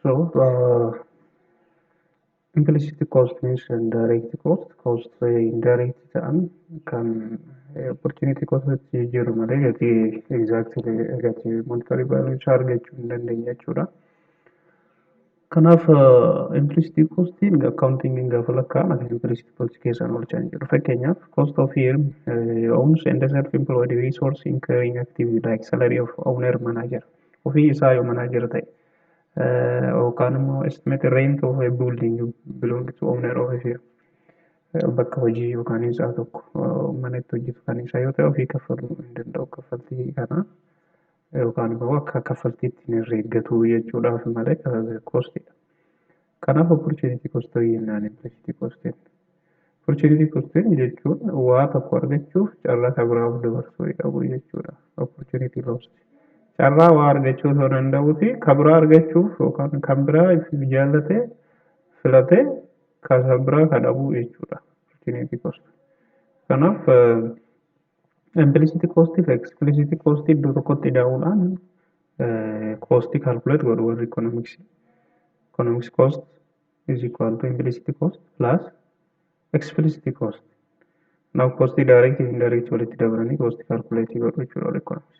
So, implicit cost means indirect cost. Cost indirect ta'an kan opportunity cost jiru malee gatii exactly gatii monetary value isaa argachuu hin dandeenye jechuudha. Kanaaf implicit costiin accounting gaafa lakkaa'an implicit cost keessaan oolchan jedhu. Fakkeenyaaf cost of firm owns and self-employed resource incurring activity like salary of owner manager. Ofii isaa yoo manager ta'e yookaan immoo estimate rent of a building belong to owner of a firm. Bakka hojii yookaan isaa tokko mana itti hojjetu kan isaa yoo ta'e ofii kaffaluu hin danda'u kaffaltii kana yookaan immoo akka kaffaltiitti hin herreeggatu jechuudhaaf malee kostidha. Kanaaf opportunity cost jennaan implicit costiin. Opportunity costiin jechuun waa tokko argachuuf carraa kan biraaf dabarsuu qabu jechuudha. Opportunity lost. Carraa waa argachuu osoo danda'uuti kan biraa argachuuf yookaan kan biraa jaallatee filatee kan biraa kan dhabuu jechuudha. Opportunity cost. Kanaaf implicit cost fi explicit cost iddoo tokkotti daa'uudhaan cost calculate godhu warri economics. Economics cost is equal to implicit cost plus explicit cost. Now cost direct and indirect walitti dabalanii cost calculate godhu jechuudha warri economics.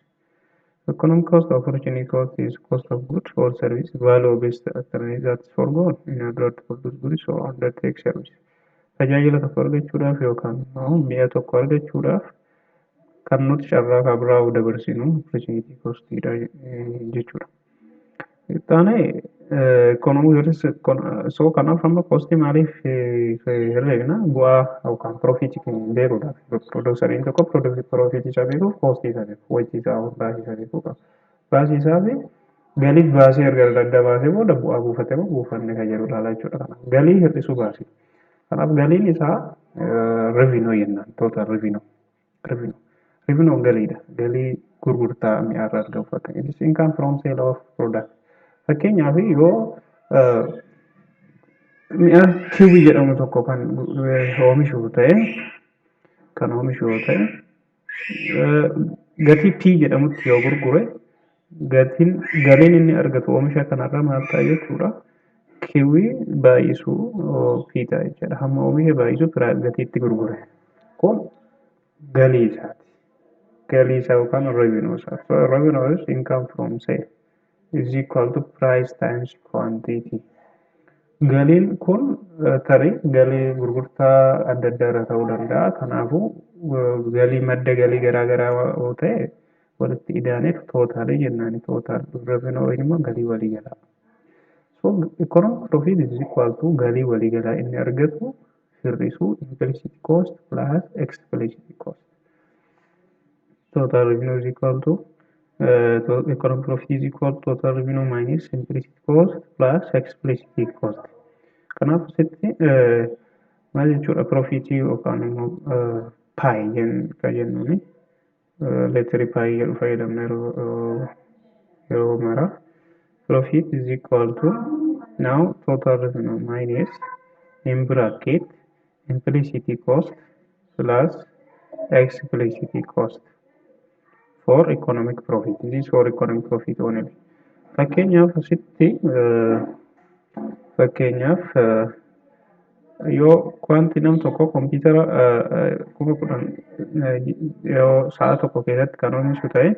Economic cost of opportunity cost is cost of goods or service value based alternatives that's foregone in order to produce goods or undertake service. Tajaajila tokko argachuudhaaf yookaan immoo mi'a tokko argachuudhaaf kan nuti carraa kan biraa dabarsinu opportunity costidha jechuudha. Taanee economics so kanaaf amma costii maaliif herreegna bu'aa yookaan profit beekuudhaaf produuseriin tokko profit isaa beekuuf costii isaa beeku hojii isaa baasii isaa beekuu qaba. Baasii isaa fi galiif baasii erga adda baasee booda bu'aa buufatee moo buufanne kan jedhu ilaalaa jechuudha. Kanaaf galii hir'isuu baasii. Kanaaf galiin isaa revenue jennaan total revenue. Revenue galiidha. Galii gurgurtaa mi'aarraa argamu fakkeenya. It is income from sale of product. Fakkeenyaaf yoo mi'a kiwii jedhamu tokko kan oomishu ta'e gatii P jedhamutti yoo gurgure galiin inni argatu oomisha kanarraa maal ta'a jechuudha. Kiwii baay'isuu P ta'a jechuudha. Hamma oomisha baay'isuu gatiitti gurgure. Kun galii isaati. Galii isaa yookaan revenue isaati. So revenue is income from sale is equal to price times quantity. Galiin kun tarii galii gurgurtaa adda addaa irra ta'uu danda'a. Kanaafuu galii madda galii garaagaraa yoo ta'e walitti idaaneef tootaalii jennaan tootaal revenue immoo galii waliigalaa. So economic profit is equal to galii waliigalaa inni argatu hir'isuu implicit cost plus explicit cost. Total revenue is equal to economic profit is equal to total revenue minus implicit cost plus explicit cost. Kanaaf asitti maal jechuudha profitii yookaan immoo paayi kan jennuuni leetarii paayii jedhu fayyadamna yeroo mara. Profit is equal to now total revenue minus in bracket implicit cost plus explicit cost for economic profit. This is for economic profit only. Fakkeenyaaf yoo kwanti nam tokko kompiitara 10,000 yoo sa'a tokko keessatti kan oomishu ta'e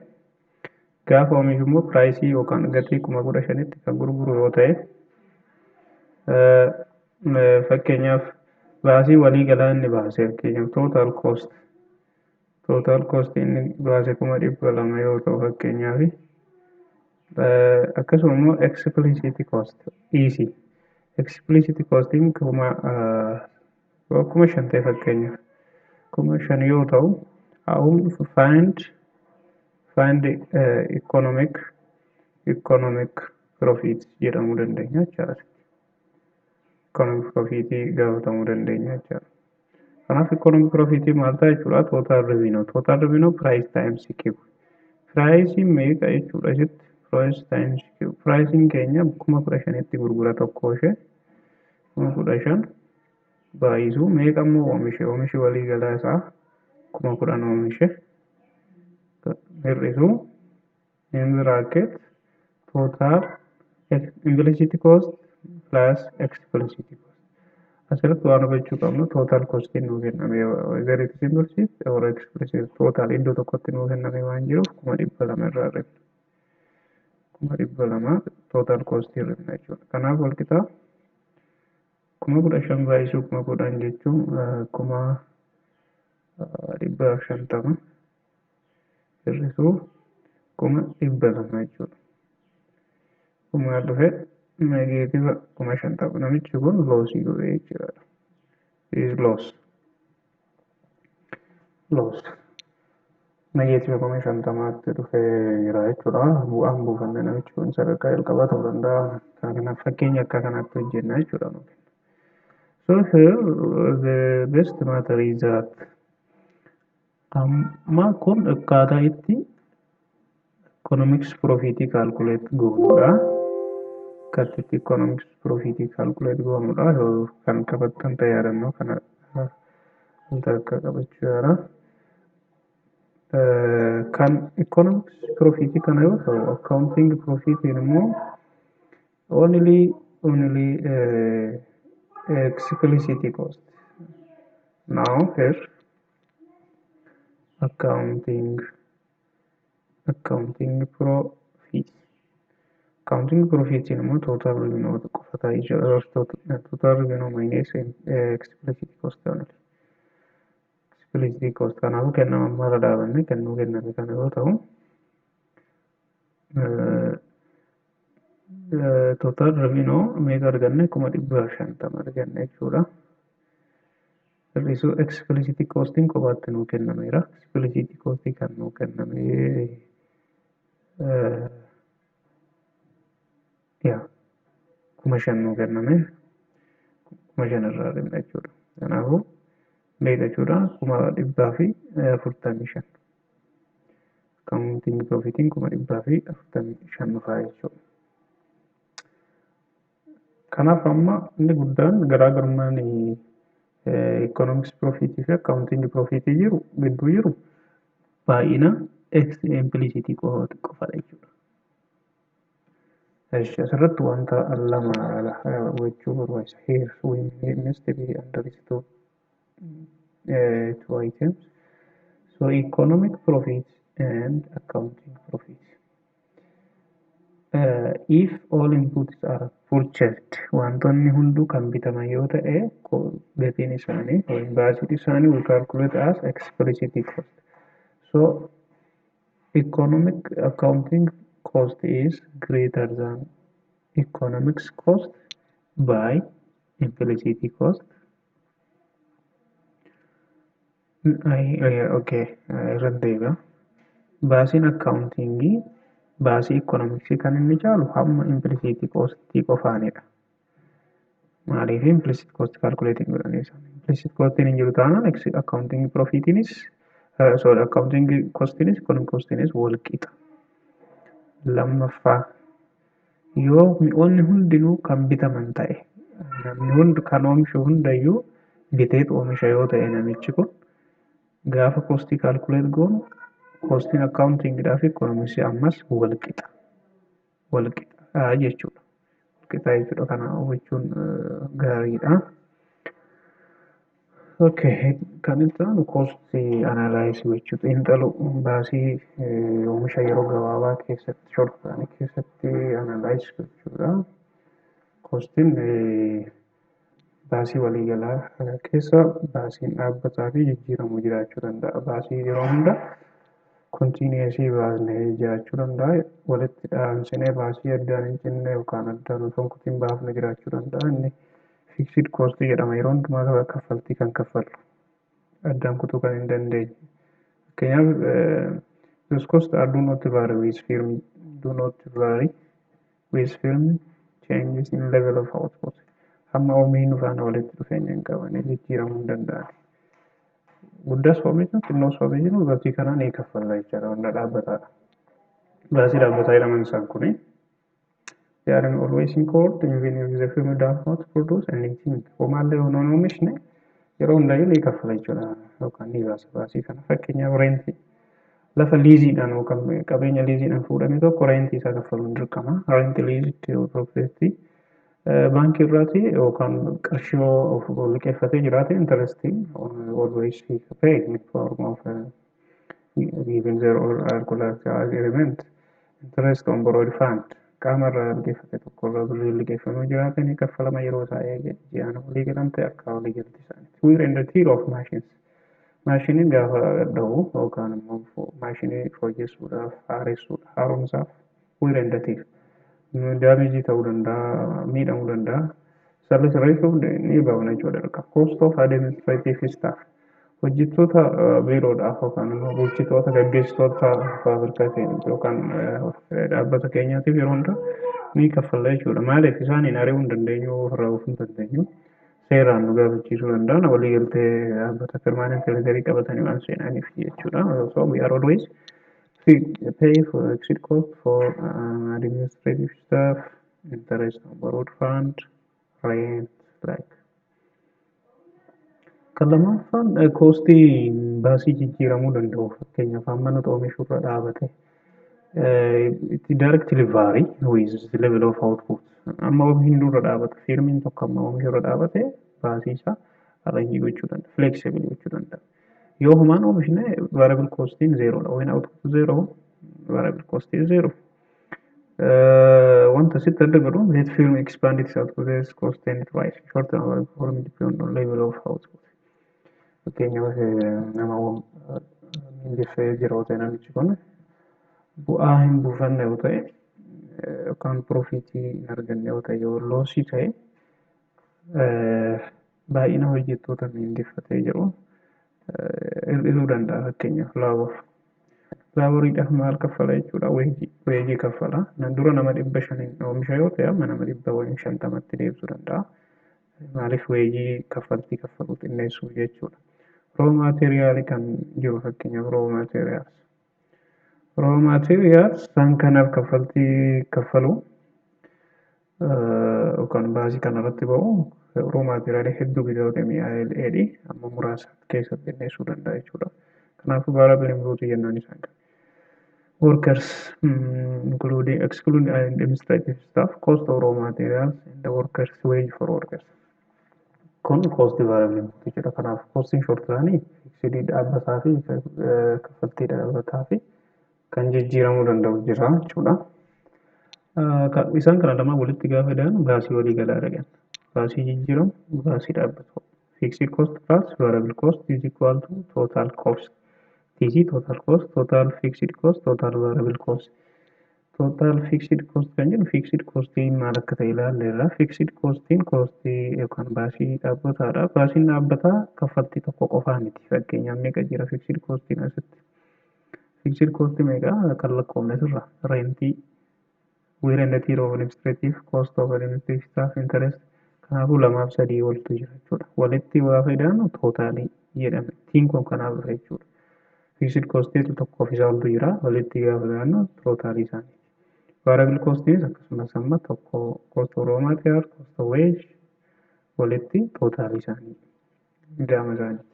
gaafa oomishu immoo piraayisii yookaan gatii 15,000tti kan gurguru yoo ta'e fakkeenyaaf baasii waliigalaa inni baase fakkeenyaaf total cost inni baase 200,000 yoo ta'u fakkeenyaaf akkasuma immoo explicit cost easy explicit costing kuma 5,000 ta'e fakkeenyaaf 5,000 yoo ta'u find economic profit jedhamuu dandeenya jechuudha. Economic profit gaafatamuu dandeenya jechuudha. Kanaaf economic profit maal ta'a jechuudha total revenue price times Q. Price meeqa jechuudha asitti price times Q. Pricing keenya 15,000tti gurgura tokko ishee 15,000 baay'isuu meeqa immoo oomishi waliigalaa isaa 10,000 oomishe hir'isuu in bracket total implicit cost plus explicit cost. Asirratti waan hubachuu qabnu total cost nuu kenname whether it is implicit or explicit total iddoo tokkotti nuu kenname waan jiruuf 200,000 irraa irratti 200,000 total cost irra jechuudha. Kanaaf wal qixaa 15,000 baay'isuu 10,000 jechuun 150 hir'isuu 200,000 jechuudha. Kumaa dhufe negeetiva 50,000 namichi kun loosii godhe jechuudha. Is loss negeetiva 50,000tti dhufe jira jechuudha. Bu'aan buufanne namichi kun sadarkaa jalqabaa ta'uu danda'a. Kanaaf fakkeenya akka kanaatti hojjenna jechuudha. So here the best matter is that amma kun akkaataa itti economics profit calculate goonudha. Akkaataa itti economics profit calculate goonudha. Kan qabattan ta'e yaadannoo kana akka qabachuu yaada. Kan economics profit kana yoo ta'u accounting profit immoo only explicit cost. Now here accounting profit. Accounting profit immoo total revenue qofa ta'ee jira. Total revenue minus explicit cost only. Explicit cost kanaafuu kennama mara dhaabanne kennuu kenname kana yoo ta'u total revenue meeqa arganne 150 arganne jechuudha. Hir'isuu explicit costing kophaatti nuu kennameera. Explicit costing kan nuu kenname 5,000 nuu kenname 5,000 irraa arganne jechuudha. Kanaafuu meeqa jechuudha 145. Accounting profitiin 145 fa'aa jechuudha. Kanaaf amma inni guddaan garaagarummaan economics profit fi accounting profit gidduu jiru baay'ina implicit qofadha jechuudha. Asirratti wanta lama hubachuu barbaachisa. Here we must be understood two items. So economic profit and accounting profit. If all inputs are purchased, wantoonni hunduu kan bitaman yoo ta'e gatiin isaanii yookiin baasiin isaanii will calculate as explicit cost. So economic accounting cost is greater than economics cost by implicit cost. Okay, irratti baasiin accountingii baasii economicsii kan inni caalu hamma implicit costii qofaanidha. Maaliif implicit cost calculating godhanii isaan implicit costiin hin jiru taanaan accounting profitiinis accounting costiinis economic costiinis wal qixa. Lammaffaa yoo mi'oonni hundinuu kan bitaman ta'e namni hundi kan oomishu hundayyuu biteetu oomisha yoo ta'e namichi kun gaafa costii calculate goonu costiin accountingidhaa fi economicsii ammas wal qixa jechuudha. Wal qixa jechuudha. Kana hubachuun gaariidha. Okay, kan itti aanu cost analyze gochuudha. Xiinxaluu baasii oomisha yeroo gabaabaa keessatti short ta'anii keessatti analyze gochuudha. Costiin baasii waliigalaa keessa baasiin dhaabbataa fi jijjiiramu jiraachuu danda'a. Baasii yeroo hunda continuously baasnee jiraachuu danda'a. Walitti dhaansinee baasii addaan hin cinne yookaan addaan osoo hin kutin baafne jiraachuu danda'a. Inni fixed cost jedhama. Yeroo hundumaa kaffaltii kan kaffallu addaan kutuu kan hin dandeenye. Fakkeenyaaf those costs are do not vary with firm changes in level of output. Hamma oomishni faana walitti dhufeenya hin qabne jijjiiramuu hin danda'an. Guddaas oomishnu xinnoos oomishnu gatii kanaan ni kaffalla jechuudha. Wanta dhaabbataadha. Baasii dhaabbataa jedhaman isaan kuni. They are always incurred even if the firm does not produce anything. Homaallee yoo oomishne yeroo hundayyuu ni kaffala jechuudha. Yookaan ni baasa baasii kana. Fakkeenyaaf reentii lafa liiziidhaan yookaan qabeenya liiziidhaan fuudhame tokko reentii isaa kaffaluun dirqama. Reentii liiziitti piroofitii baankii irraati yookaan qarshii yoo liqeeffatee jiraate intarestii always pay in form of given their collateral agreement interest on borrowed fund. Qaama irraa liqeeffate tokko irraa birrii liqeeffamee jiraate ni kaffalama yeroo isaa eege ji'aan walii galante akka walii galti isaaniiti. We render tier of machines. Maashiniin gaafa dha'u yookaan immoo maashinii fooyyessuudhaaf, haaressuudhaaf, haaromsaaf wiirendatiif daamejii ta'uu danda'a, miidhamuu danda'a. Sarri sirreessuuf ni baafna jechuudha dirqama. Cost of administrative staff. Hojjettoota biiroodhaaf yookaan immoo bulchitoota gaggeessitoota faabirikaa keenya yookaan dhaabbata keenyaatiif yeroo hundaa ni kaffalla jechuudha. Maaliif isaaniin ari'uu hin dandeenyu, ofirraa oofuu hin dandeenyu. Seeraan nu gaafachiisuu danda'an walii galtee dhaabbata permanent elektrii qabatanii waan seenaniif jechuudha. So we are always pay for exit cost for administrative staff, interest on borrowed fund, rent, like. Kan lammaffaan koostii baasii jijjiiramuu danda'u fakkeenyaaf amma nuti oomishuurra dhaabate itti directly vary with the level of output. Amma oomishni dura dhaabata firmiin tokko amma oomishuurra dhaabate baasii isaa arranjii gochuu danda'a, flexible gochuu danda'a. Yoo humaan oomishne variable costiin zeeroodha. When output zero, variable cost is zero. Wanta sitti adda godhu let firm expand its output as cost and rise. Short term variable performance depend on level of output. Fakkeenyaaf nama miindeffee jiroota namichi kun bu'aa hin buufanne yoo ta'e yookaan piroofitii hin arganne yoo ta'e yoo loosii ta'e baay'ina hojjettoota miindeffatee jiru hir'isuu danda'a. Fakkeenyaaf laaboriidhaaf maal kaffala jechuudha, weejii kaffala. Dura nama 500 oomisha yoo ta'e amma nama 150tti deebisuu danda'a. Maaliif weejii kaffaltii kaffalu xinneessuu jechuudha. Raw material kan jiru fakkeenyaaf raw materials. Raw materials san kanaaf kaffaltii kaffalu yookaan baasii kanarratti ba'u raw material hedduu bitaate mi'aaledhi amma muraasa keessatti xinneessuu danda'a jechuudha. Kanaafuu variable input jennaan isaan kan. Workers excluding administrative staff, cost of raw materials and the workers wage for workers. Kun cost variable input jechuudha. Kanaaf costiin short termii fixed dhaabbataa fi kaffaltii dhaabbataa fi kan jijjiiramuu danda'u jira jechuudha. Isaan kana lama walitti gaafa fidan baasii walii galaa argan. Baasii jijjiiramu, baasii dhaabbatu. Fixed cost plus variable cost is equal to total cost. TC total cost, total fixed cost, total variable cost. Total fixed cost kan jennu fixed costiin maal akka ta'e ilaalleerra. Fixed costiin costii yookaan baasii dhaabbataadha. Baasiin dhaabbataa kaffaltii tokko qofaa miti. Fakkeenyaaf meeqa jira fixed costiin asitti. Fixed cost meeqa kan lakkoofne sirra rentii, wiirendatiir of administrative cost of administrative staff interest. Kanaafuu 2 fi 3 walitti jira jechuudha. Walitti waa fayyadamu tootaalii jedhame. Tiin kun kanaaf dhufe jechuudha. Fixed costiin tokko of isaa oltu jira. Walitti gaafa fayyadamu tootaalii isaanii. Variable costiin akkasumas amma tokko cost of raw material, cost of wage walitti tootaalii isaanii. Idaama isaanii.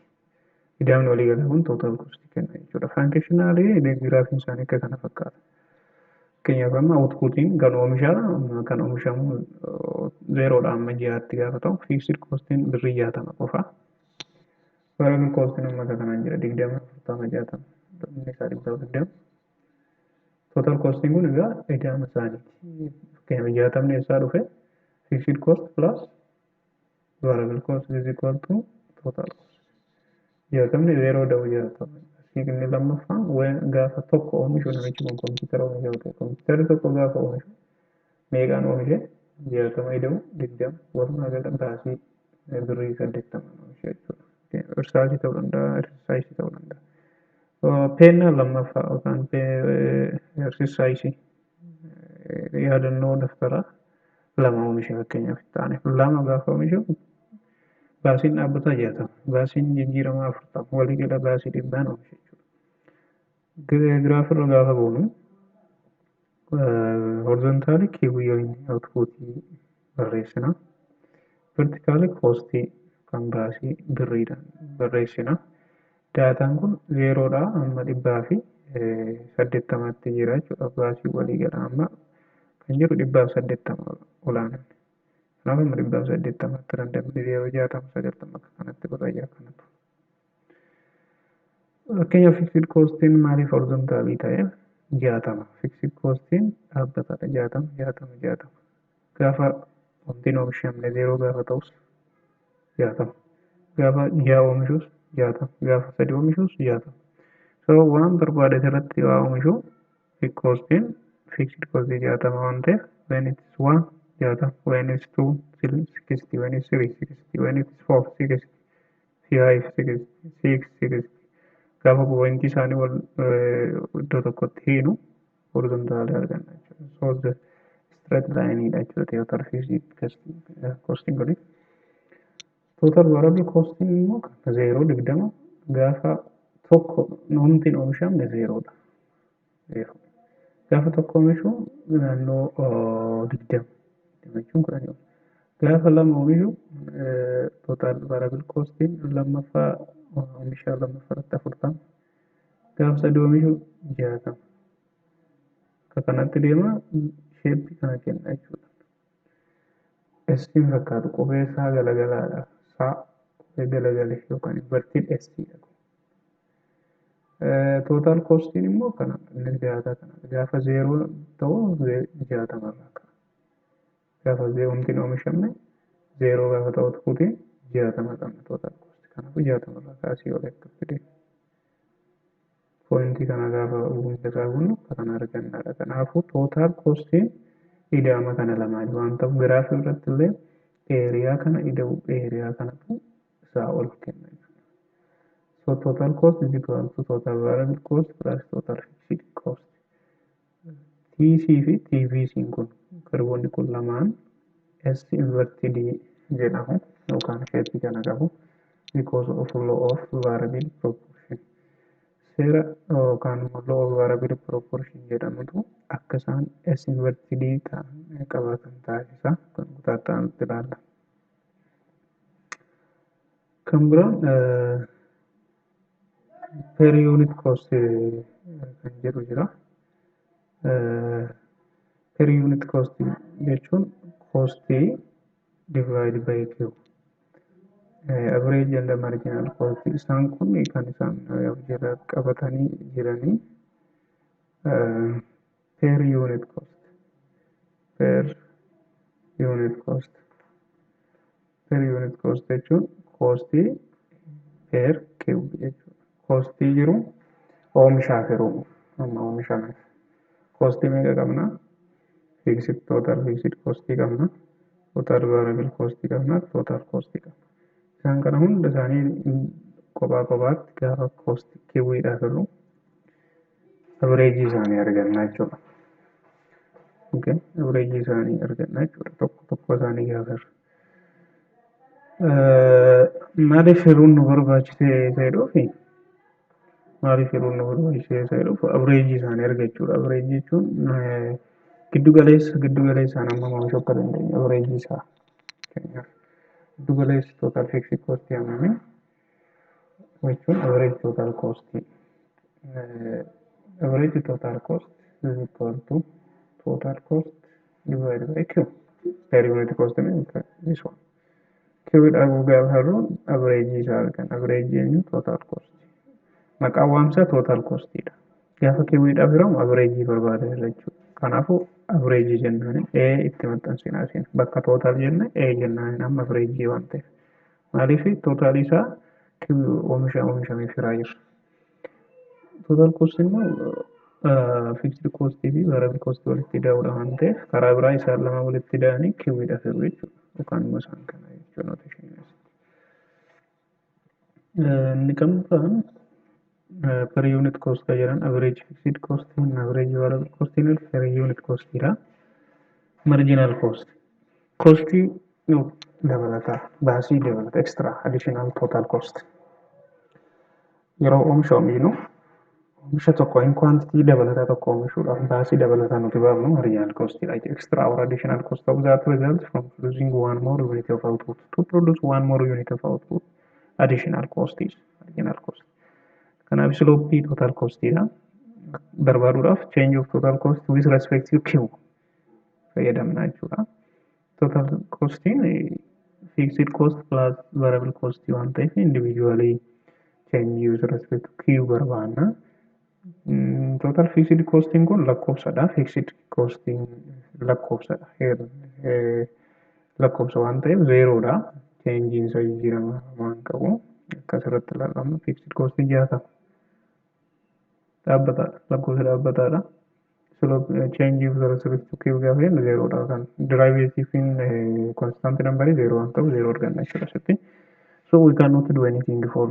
Idaamni walii galaa kun total cost kenna jechuudha. Functionally graafiin isaanii akka kana fakkaata. Fakkeenyaaf amma outputiin kan oomishamu zeeroodha amma ji'aatti gaafa ta'u fixed costiin birrii 60 qofa. Variable costiin amma kanaan jira 20 40 60 inni isaa 120. Total costiin kun egaa idaama isaaniiti. Fakkeenyaaf 60 eessaa dhufe fixed cost plus variable cost is equal to total cost. 60 zeeroo da'u jira. Inni lammaffaan gaafa tokko oomishu namichi kun kompiitara oomisha yoo ta'e kompiitarri tokko gaafa oomishu meeqaan oomishe 60 ida'u 20 walumaa gala baasii birrii 80 oomisha jechuudha. Irsaasii ta'uu danda'a, irsaasii ta'uu danda'a. Peennaa lammaffaa yookaan irsaasii yaadannoo daftaraa 2 oomishe fakkeenyaaf ta'aniif 2 gaafa oomishu baasiin dhaabbataa 60 baasiin jijjiiramaa 40 walii gala baasii 100 oomishe. Graaf irra gaafa goonu horizontaalii kiiwuyyoon outputii barreessina. Vertikaalii koostii kan baasii birriidhaan barreessina. Daataan kun zeeroodhaa amma 100 fi saddeettamatti jira jechuudha. Baasii walii gala amma kan jiru 180 olaanaan. Kanaaf amma 180tti danda'amte yeroo 60 akka kanatti baay'ee kanatu. Fakkeenyaaf fiksid koostiin maaliif horizontaalii ta'e 60. Fiksid koostiin dhaabbatadha 60. Gaafa wanti hin oomishamne 0 gaafa ta'us 60. Gaafa 6 oomishus 60. Gaafa 3 oomishus 60. So waan barbaade irratti waa oomishu koostiin fiksid koostii 60 waan ta'eef when it is 1 60, when it's 2 60, when it's 3 60, when it's 4 60, 5 60, 6 60. Gaafa pointii isaanii wal iddoo tokkotti hiinu horizontaalii arganna jechuudha. So the straight line dha jechuudha total fixed costing godhe. Total variable costing immoo kan 0 gaafa tokko wanti hin oomishamne 0dha. Gaafa tokko oomishu naannoo 20 jechuun 10. Gaafa lama oomishu total variable costing lammaffaa oomisha lammaffaatti 40. Gaafa sadii oomishu 60. Akka kanatti deema sheeppii kana kenna jechuudha. Estiin fakkaatu qubee isaa galagalaadha. Saa qubee galagalee yookaan inverted estiidha. Total costiin immoo kana inni 60 kana. Gaafa 0 ta'u 60 irraa ka'a. Gaafa 0 wanti hin oomishamne 0 gaafa ta'u tuquutiin 60 qabna total cost. Kanaafuu 60 irraa kaasii ol akkatti deema. Pointii kana gaafa hunda isaa gunnu kan argannadha. Kanaafuu total costiin ida'ama kana lamaan waan ta'uuf giraafii irratti illee eeriyaa kana ida'u eeriyaa kanatu isaa ol kenna. So total cost is equal to total variable cost plus total fixed cost. TC fi TVC kun garboonni kun lamaan S inverted jedhamu yookaan sheeppii kana qabu because of law of variable proportion. Seera yookaan law of variable proportion jedhamutu akka isaan S inverted ta'an qabaatan taasisa kan kutaatan ilaalla. Kan biraan per unit cost kan jedhu jira. Per unit cost jechuun costii divide by Q. Average and marginal cost isaan kun kan isaan jala qabatanii jiranii per unit cost. Per unit cost. Per unit cost jechuun costii per Q jechuudha. Costii jiru oomishaaf yeroo amma oomishameef. Costii meeqa qabna? Fixed total fixed costii qabna. Total variable costii qabna. Total costii qabna. Isaan kana hunda isaanii kophaa kophaatti gaafa costii kiwiidhaaf jiru average isaanii arganna jechuudha. Okay, average isaanii arganna jechuudha. Tokko isaanii gaafa maaliif yeroon nu barbaachise jedhuufi maaliif yeroon nu barbaachise jedhuuf average isaanii argachuudha. Average jechuun giddu galeessaan amma oomishuu akka dandeenya average isaa. Giddu galeessi total fixed cost hammami jechuun average total cost. Average total cost is equal to total cost divided by Q. Per unit cost means this one. Q dhaabuu gaafa har'uun average isaa argan. Average jennu total cost. Maqaan waamsaa total costidha. Gaafa kiwiidhaaf hiramu average barbaada jechuudha. Kanaafuu average jennaan A itti maxxansinaa isin. Bakka total jenna A jennaan amma average waan ta'eef. Maaliif total isaa oomishamee firaa jira. Total cost immoo fixed cost fi variable cost walitti daa'uudha waan ta'eef karaa biraa isaan lama walitti daa'anii kiwiidhaaf jiru jechuudha. Yookaan immoo isaan kana jechuudha notation. Inni kan biraan per unit cost jedhan average fixed cost and average variable cost per unit cost dha. Marginal cost. Cost dabalata baasii dabalata extra additional total cost. Yeroo oomishaminu oomisha tokko in quantity dabalata tokko oomishuudhaaf baasii dabalata nuti baafnu marginal cost dha. Extra or additional cost of that results from producing one more unit of output. To produce one more unit of output, additional cost is marginal cost. Kanaaf slope total cost dha. barbaaduudhaaf change of total cost with respect to Q fayyadamna jechuudha. Total costiin fixed cost plus variable cost waan ta'eef individually change with respect to Q barbaanna. Total fixed costiin kun lakkoofsadha. Fixed costiin lakkoofsadha. Lakkoofsa waan ta'eef zeeroodha. Changein isa jijjiirama waan qabu akkasirratti ilaalama. Fixed costiin 60 dhaabbataadha. Lakkoofsa dhaabbataadha. Change with respect to Q gaafa jennu zeeroodha. Kan derivativein constant number zero waan ta'u zero arganna jechuudha asitti. So we cannot do anything for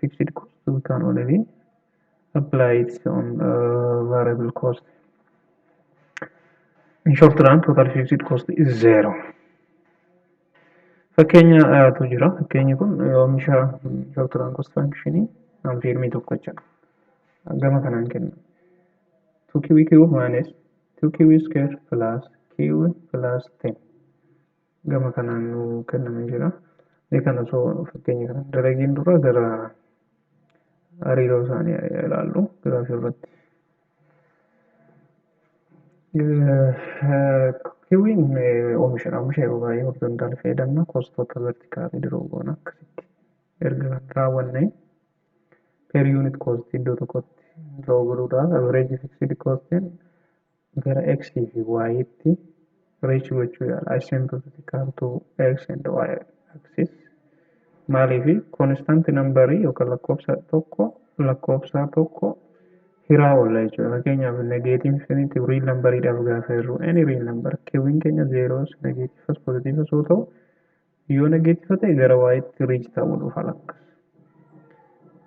fixed cost. We can only apply it on variable cost. In short run, total fixed cost is zero. Fakkeenya tu jira. Fakkeenyi kun oomisha short run cost function an firmii tokko jechuudha. Gama kanaan kenna. 2QQ minus 2QQ square plus Q plus 10. Gama kanaan nu kennamee jira. Kana osoo fakkeenya kana dalagiin dura gara hariiroo isaanii ilaallu giraafii irratti. Kiwiin oomishadha. Oomisha yeroo baay'ee horizoontaal fayyadamna. Kostoota vertikaalii diroo goona akkasitti. Erga raawwanne per unit cost iddoo tokkotti diroo godhuudhaaf average fixed costiin gara X fi Y tti reach gochuu yaala. Asymptotical to X and Y axis. Maaliif constant number yookaan lakkoofsa tokko hiraa oolla jechuudha. Fakkeenyaaf negative infinity real numberidhaaf gaafa jirru any real number kiwiin keenya zeeroos negatiivas positiivas yoo ta'u yoo negatiiva ta'e gara waayitti reach ta'uu dhufa lakkas.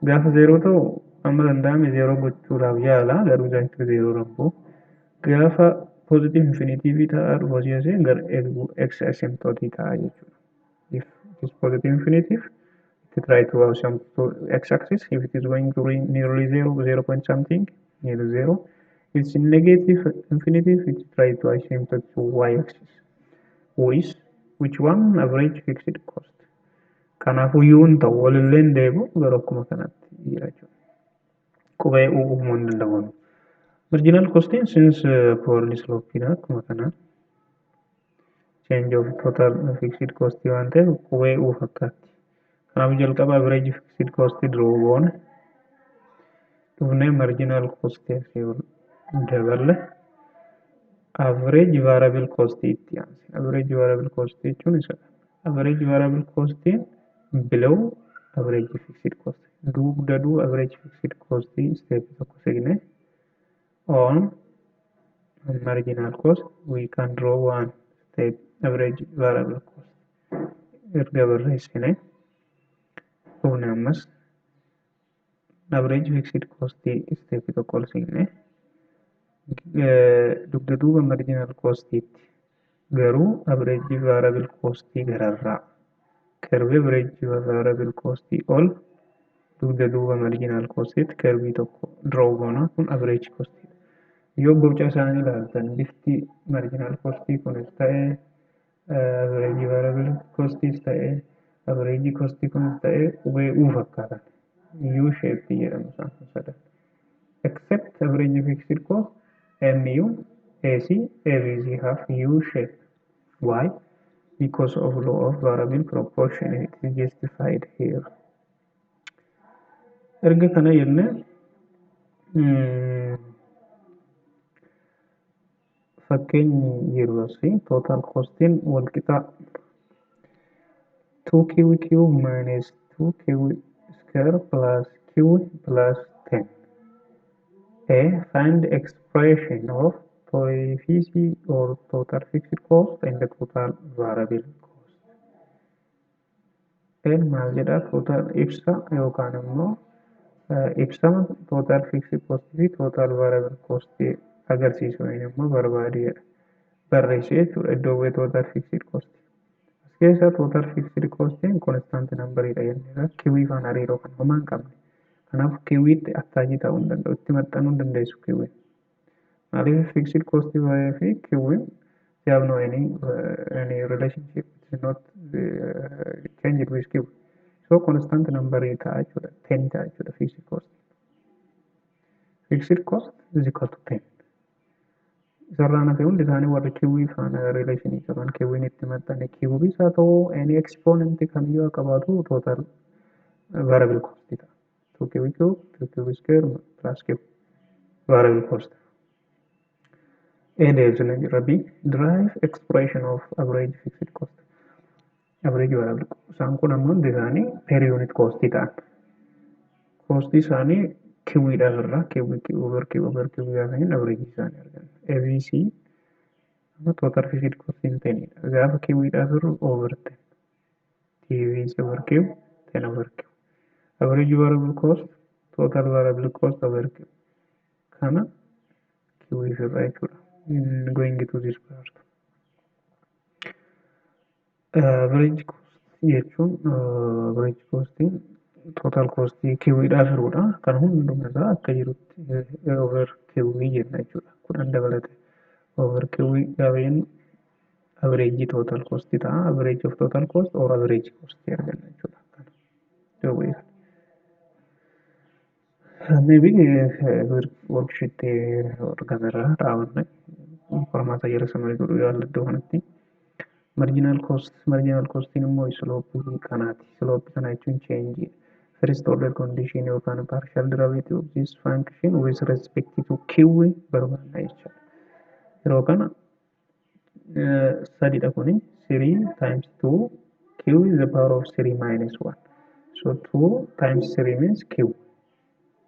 Gaafa zeeroo ta'u amma danda'ame zeeroo gochuudhaaf yaala garuu exactly zeeroo rabbuu. Gaafa positive infinity ta'aa dhufu asii gara x asymptotii ta'a jechuudha. If it is positive infinity to try to have some x-axis. If it is going to nearly 0 point something, near 0. If it's negative infinity, it try to asymptote to y-axis. Which one? Average fixed cost. Kanaafuu yuun ta'u walillee deebi'u gara akkuma kanatti jira jechuudha. Qubee uumamuu hin danda'u. Marginal costing since poorly slopedha akkuma kana. Change of total fixed cost waan ta'eef qubee uu fakkaatti. Kanaaf jalqaba average fixed cost draw goone dhufnee marginal cost daballe average variable cost itti aanse. Average variable cost jechuun isa average variable cost below average fixed cost. Dugdaduu average fixed cost step tokko segne on marginal cost we can draw one step average variable cost. Erga barreessine ammas average fixed cost step tokko ol segne dugda duuba marginal cost itti garuu average variable cost gararraa curve average variable cost ol dugda duuba marginal cost itti curve tokko draw goona kun average cost. Yoo boca isaanii ilaaltan bifti marginal cost kunis ta'e average variable cost ta'e average cost kunis ta'e qubee u fakkaatan U shape jedhamu isaan sadan. Except average fixed cost MU, AC, AVC have U shape. Why? Because of law of variable proportion. It is justified here. Erga kana jenne fakkeenyi jiru asii total costiin wal qixa 2QQ minus 2QQ square plus Q plus 10. Find expression of TFC or total fixed cost and the total variable cost. Maal jedha total ibsa yookaan immoo ibsama total fixed cost fi total variable cost agarsiisu immoo barbaadeedha. Barreessee jechuudha iddoo bu'ee total fixed cost. As keessa total fixed cost constant numberidha jennee kiwii faana hariiroo kan homaa hin qabne. Kanaaf kiwiitti attaachii ta'uu hin danda'u. Itti maxxanuu hin dandeessu kiwiin. Maaliif fixed cost fi kiwiin they have no any relationship. It's not changed with kiwi. So constant number ta'a jechuudha. 10 ta'a jechuudha fixed cost. Fixed cost is equal to 10. Isarraa nafe hundi isaanii warri kiwii faana rileeshinii qaban kiwiin itti maxxane kiwubii isaa ta'uu any exponent kamiyyuu haa qabaatu total variable cost ta'a. 2 cube 2 cube square plus cube variable cost. A deebisne jirra B derive expression of average fixed cost. Average variable isaan kun ammoo hundi isaanii per unit cost ta'an. Cost isaanii kiwiidhaaf irraa kiwii over kiwii gaafanin average isaanii arganna. ABC total fixed cost hin ta'inidha. Gaafa kiwiidhaaf irru over 10. TVC over Q 10 over Q. Average variable cost total variable cost over Q. Kana kiwii irraa jechuudha. Going to this part. Average cost jechuun average costing total cost kiwiidhaaf irudha. Kan hunduma isaa akka jirutti over kiwii jenna jechuudha. Kudhan dabalate over kiwii gaafeen average total cost ta'a. Average of total cost or average cost arganna jechuudha. Maybe worksheet argamerra dhaabanne qormaata jala samarii godhuu yaalladhu kanatti. Marginal cost immoo slope kanaati. Slope kana jechuun change first order condition yookaan partial derivative of this function with respect to q barbaanna jechuudha. Yeroo kana sadidha kuni 3 times 2 q is the power of 3 minus 1. So 2 times 3 means q.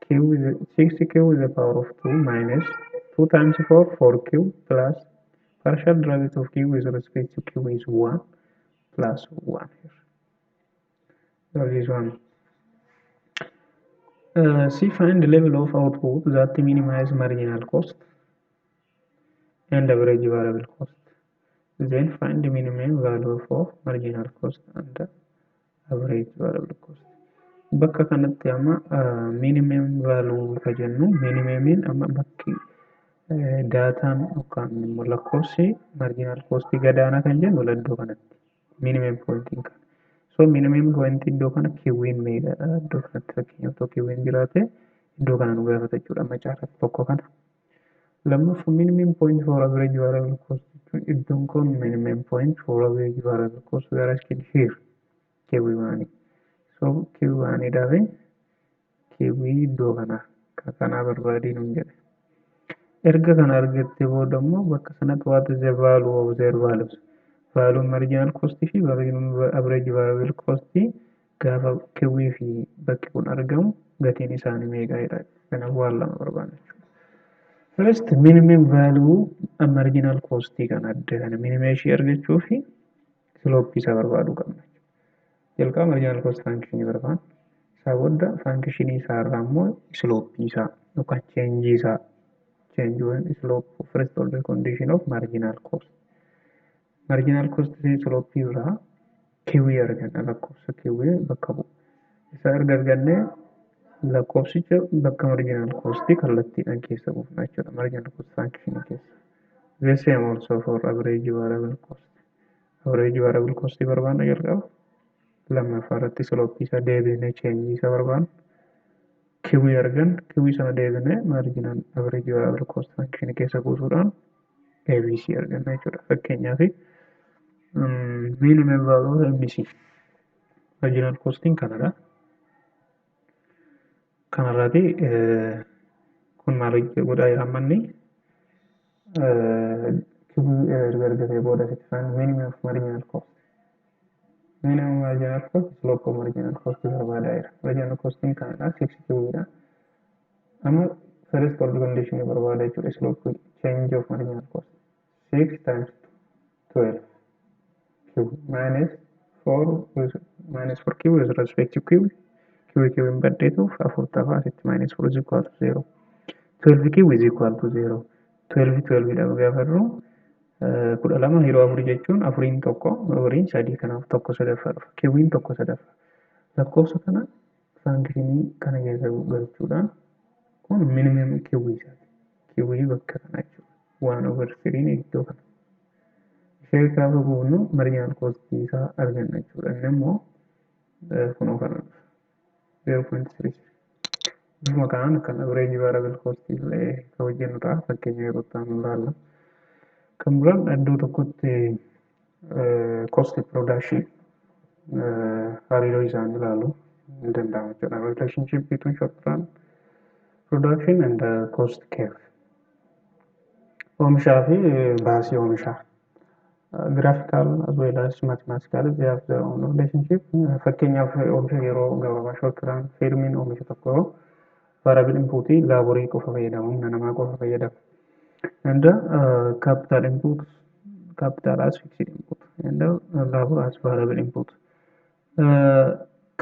Q is 6q is the power of 2 minus 2 times 4 4q plus partial derivative of q with respect to q is 1 plus 1 here. So this one. C find the level of output that minimize marginal cost and average variable cost. Then find the minimum value of marginal cost and average variable cost. Bakka kanatti amma minimum value ka jennu minimumiin amma bakki daataan yookaan immoo lakkoofsi marginal cost gadaanaa kan jennu iddoo kanatti minimum point kan. So minimum point iddoo kana kiwiin meeqadha iddoo kanatti fakkeenyaaf tokko kiwiin jiraate iddoo kana nu gaafata jechuudha amma caarratti tokko kana. Lammaffaa minimum point for average variable cost jechuun iddoon kun minimum point for average variable cost gara here kiwiiwaanii. So kiwii dhaabe kiwii iddoo kana barbaadee nuun jedhe. Erga kana argattee booda immoo bakka sanatti what is the value of their values. Value marginal cost fi value average variable cost gaafa kiwii fi bakki kun argamu gatiin isaanii meeqadha. Kanaaf waan lama barbaanna jechuudha. First minimum value marginal cost kan adda kana minimum ishee argachuu fi slope isa barbaaduu qabna. Jalqaba marginal cost function barbaanna. Isaa booda function isaa irraa immoo slope isaa yookaan change isaa change slope first order condition of marginal cost. Marginal cost fi slope irraa kiwii arganna lakkoofsa kiwii bakka bu'u. Isa erga argannee lakkoofsicha bakka marginal cost kallattiidhaan keessa buufna jechuudha marginal cost function keessa. The same also for average variable cost. Average variable cost barbaanna jalqaba. Lammaffaa irratti slope isa deebinee change isa barbaanna. Kiwii argan kiwii sana deebinee marginal average variable cost function keessa buusuudhaan ABC arganna jechuudha. Fakkeenyaaf minimum value of MBC marginal costing kanadha. Kanarraati kun maal godhaa jedhamanni kiwii erga argatee booda sitti find minimum of marginal cost. Minimum marginal cost slope of marginal cost barbaadaa'eera. Marginal costing kanadha 6q dha. Amma first order condition barbaada jechuudha slope change of marginal cost. 6 times 12 q minus 4q with respect to q. Q in baddeetu 4 tafa asitti minus 4 is equal to 0. 12q is equal to 0. 12 dha gaafarru kudha lama yeroo afurii jechuun afuriin tokko afuriin sadii kanaaf tokko sadaffaa dhufa. Kiwiin tokko sadaffaa. Lakkoofsa kana funkshinii kana keessa galchuudhaan kun minimum kiwii isaati. Kiwii bakka kana jechuudha. 1/3 iddoo kana. Ishee gaafa buufnu marginal cost isaa arganna jechuudha. Inni immoo kunoo kana dhufa. 0.3. Bifuma kanaan kan average variable cost illee kan hojjennudha. Fakkeenya yeroo itti aanu ilaalla. Kan biraan iddoo tokkotti cost production hariiroo isaanii ilaaluu ni danda'ama jechuudha. Relationship between short run production and cost curve. Oomishaa fi baasii oomishaa. Graphical as well as mathematical they have their own relationship. Fakkeenyaaf oomisha yeroo gabaabaa short run firmiin oomisha tokko variable input laaborii qofa fayyadamu, humna namaa qofa fayyadamu. And capital input, capital as fixed input and labor as variable input.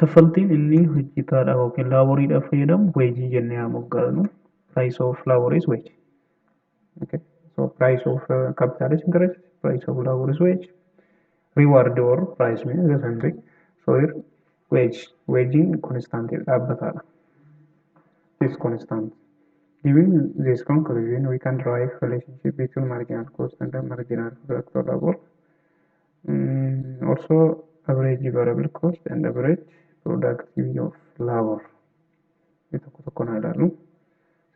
Kaffaltiin inni hojjetaadhaaf yookiin laaboriidhaaf fayyadamu wage jennee haa moggaasnu. Price of labor is wage. Okay. So price of capital is interest, price of labor is wage. Reward or price means the same thing. So here wage in constant dhaabbataadha. This constant. Given this conclusion, we can derive relationship between marginal cost and the marginal product of labor. Also average variable cost and average productivity of labor. Itu tokko na ilaalu.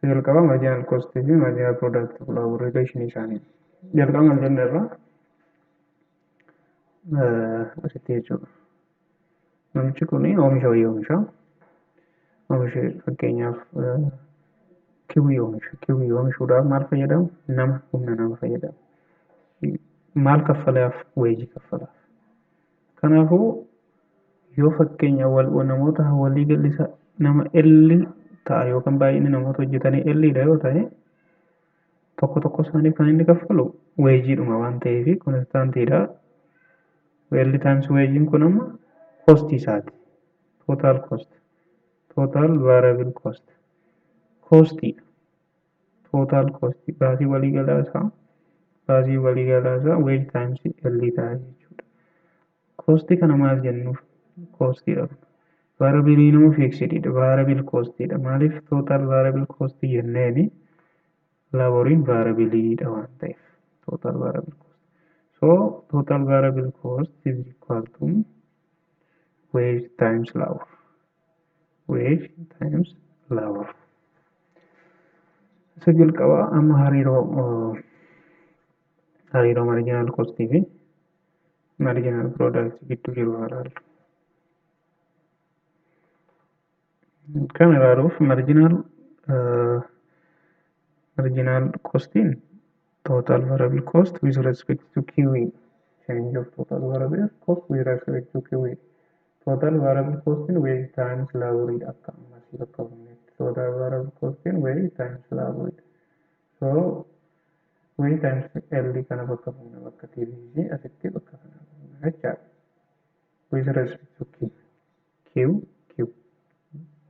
Jalqaba marginal cost fi marginal product of labor relation isaanii. Jalqaba maal jenne irraa asitti jechuudha. Namichi kun oomisha wayii oomisha. Oomisha fakkeenyaaf kiwii oomisha. Kiwii oomishuudhaaf maal fayyadamu? Nama, humna nama fayyadamu. Maal kaffalaaf? Weejii kaffalaaf. Kanaafuu yoo fakkeenya namoota walii galisa nama elli ta'a yookaan baay'inni namoota hojjetanii elliidha yoo ta'e tokko tokko isaaniif kan inni kaffalu weejiidhuma waan ta'eef konstaantiidha. Elli times weejiin kun amma koostii isaati. Total cost. Total variable cost. Koostiidha. Total cost. Baasii waliigalaa isaa wage times elli ta'a jechuudha. Koostii kana maal jennuuf? Koostiidha. Variable nama fixedidha. Variable costidha. Maaliif total variable cost jenneeni laboriin variableidha waan ta'eef. Total variable cost. So total variable cost is equal to wage times labor. Wage times labor. Isa jalqaba amma hariiroo marginal cost fi marginal product gidduu jiru ilaallu. Kan ilaaluuf marginal cost in total variable cost with respect to QE. Change of total variable cost with respect to QE. Total variable cost in wage times labor akka ammasii bakka bu'uutti. Total variable cost in wage times labor. So wage times L kana bakka bu'uuna bakka TVC asitti bakka kana bu'uuna jechaadha. With respect to Q.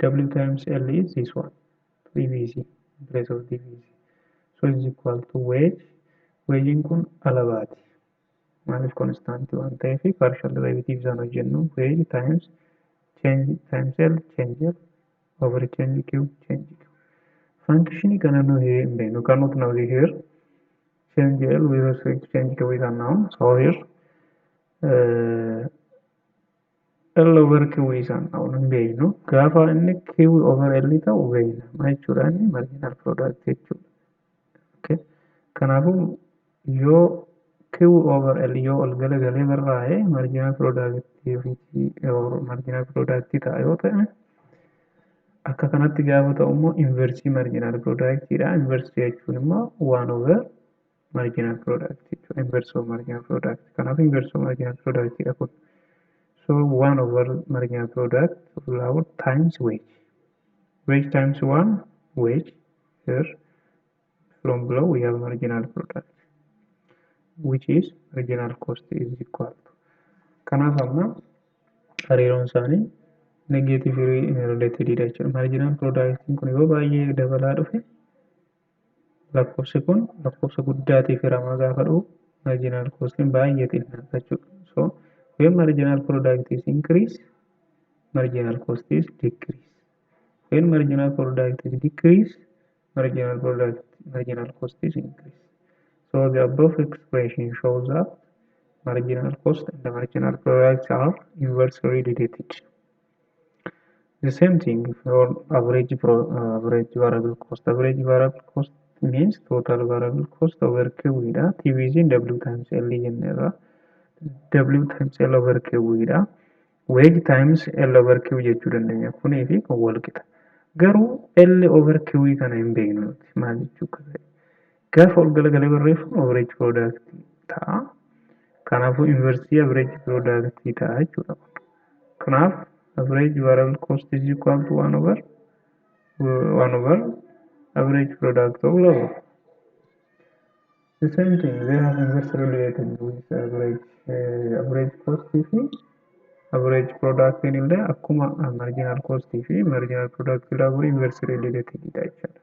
W times L is this one, 3VC in place of DVC. So it's equal to wage. Wage kun alabaati. Maaliif constant waan ta'eef partial derivative isaan hojjennu wage times change times L change L over change Q change Q. Function kana nu hin beeknu kan nuti now here change L with respect to change Q is unknown. So here L over Q is unknown hin beeknu. Gaafa inni Q over L ta'u beekna. Maal jechuudha inni marginal product jechuudha. Okay. Kanaafuu yoo Q over L yoo ol galagalee barraa'e marginal product ta'a yoo ta'e akka kanatti gaafa ta'u immoo inversii marginal productidha. Inversii jechuun immoo 1 over marginal product jechuudha. Inverse of marginal product. Kanaaf inverse of marginal productidha kun. So 1 over marginal product of labor times wage. Wage times 1 wage. Here from below we have marginal product, which is marginal cost is equal to. Kanaaf amma hariiroon isaanii negative related jechuudha. Marginal product kun yoo baay'ee dabalaa dhufe lakkoofsi kun lakkoofsa guddaatiif hiramaa gaafa dhufu marginal cost baay'ee xinnaa jechuudha. So when marginal product is increase, marginal cost is decrease. When marginal product is decrease, marginal cost is increase. So the above expression shows that marginal cost and the marginal products are inversely related. The same thing for average variable cost. Average variable cost means total variable cost over Q dha. TVG W times L jenneerra. W times L over Q dha. Wage times L over Q jechuu dandeenya. Kunii fi kun wal qixa. Garuu L over Q kana hin beeknu nuti maal jechuu akka ta'e. Gaafa ol galagalee barreeffamu average product ta'a. Kanaafuu inversii average product ta'a jechuudha. Kanaaf average variable cost is equal to 1 over average product of labor. The same thing, they are inversely related with average cost fi average product illee akkuma marginal cost fi marginal product labor inversely related dha jechuudha.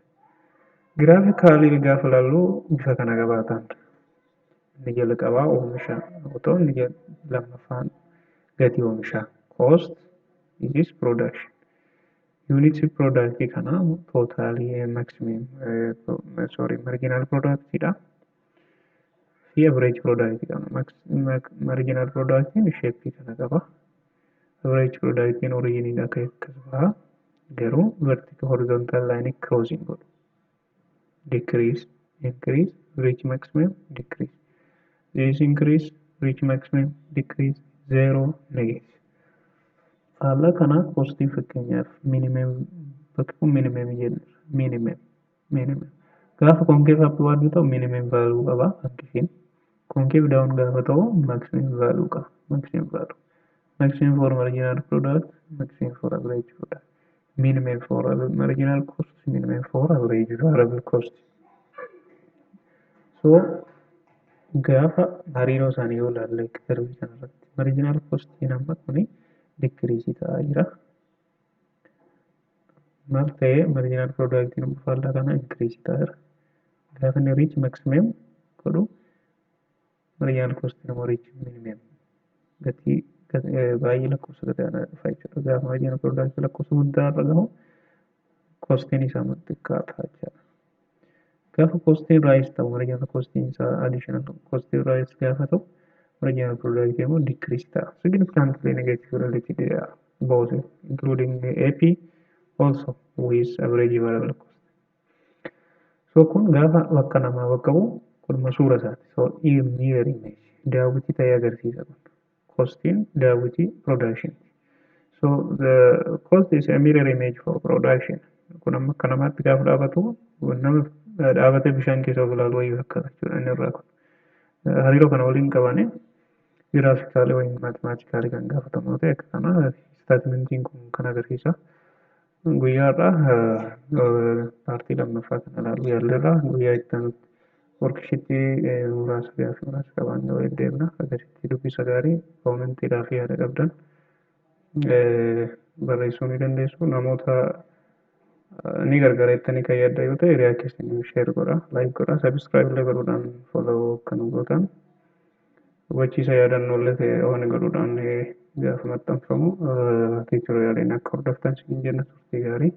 Graphically gaafa ilaallu bifa kana qabaatan. Inni jalqabaa oomisha otoo inni lammaffaan gatii oomishaa cost is production. Unit product kana totally maximum marginal product dha. Fi average product kana marginal product in shape kana qaba. Average product in origin dha akkas baha. Garuu vertical horizontal line crossing godhu. Decrease, increase, reach maximum, decrease. This increase, reach maximum, decrease, zero, negative. Haala kana costii fakkeenyaaf minimum bakki kun minimum jenna minimum gaafa concave up waan ta'u minimum value qaba fakkii concave down gaafa ta'u maximum value qaba maximum for marginal product maximum for average product minimum for marginal cost minimum for average variable cost so gaafa hariiroo isaanii yoo ilaalle garbii kanarratti marginal cost amma kuni decrease ta'aa jira. Maal ta'ee marginal product in faallaa kana increase ta'aa jira. Gaafa inni reach maximum godhu marginal cost immoo reach minimum. Gatii baay'ee lakkoofsa gadaanaa dhufa jechuudha. Gaafa marginal product lakkoofsa guddaa irra gahu costiin isaa xiqqaataa jechuudha. Gaafa costiin rise ta'u marginal costiin isaa additional costiin rise gaafa ta'u marginal product immoo decrease ta'a. Significantly negative related both including AP also with average variable cost. So kun gaafa bakka namaa bakka bu'u kunuma suura isaati. So mirror image daawwitii ta'ee agarsiisa kun. Costiin daawwitii production. So the cost is a mirror image for production. Kun amma akka namaatti gaafa dhaabatu nama dhaabatee bishaan keessa of ilaalu wayii fakkaata jechuudha inni irraa kun. Hariiroo kana waliin qabanii graphically wayii mathematically kan gaafatamu ta'e akka kana statementiin kun kan agarsiisa. Guyyaadhaa paartii lammaffaa kan ilaalu yaalleerraa guyyaa itti aanutti worksheetii muraasa gaaffii muraasa qabaannee waliin deemna. Agarsiisti dubbisa gaarii koomentii fi yaada qabdan barreessuu ni dandeessu. Namoota ni gargaara jettanii kan yaaddan yoo ta'e hiriyaa keessanii sheer godhaa, laayik godhaa, sabiskiraayib illee godhuudhaan follow kan gootan. Hubachiisa yaadannoo illee ta'e waan godhuudhaan gaafa maxxanfamu tiichiroo yaaliin akka hordoftan siin jenna turtii gaarii.